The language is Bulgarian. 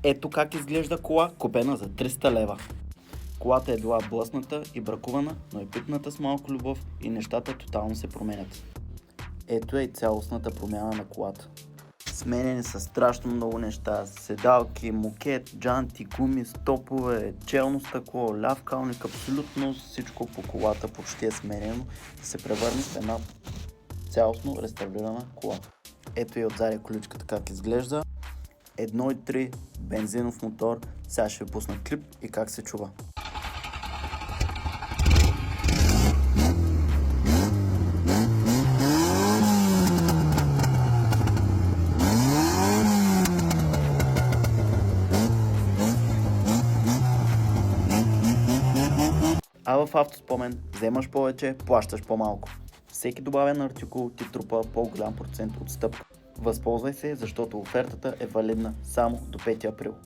Ето как изглежда кола, купена за 300 лева. Колата е била блъсната и бракувана, но е пипната с малко любов и нещата тотално се променят. Ето е и цялостната промяна на колата. Сменени са страшно много неща: седалки, мокет, джанти, гуми, стопове, челно стъкло, ляв калник, абсолютно всичко по колата почти е сменено да се превърне в една цялостно реставрирана кола. Ето и отзади количката как изглежда. 1.3 бензинов мотор. Сега ще ви пусна клип и как се чува. А в Автоспомен вземаш повече, плащаш по-малко. Всеки добавен артикул ти трупа по-голям процент отстъпка. Възползвай се, защото офертата е валидна само до 5 април.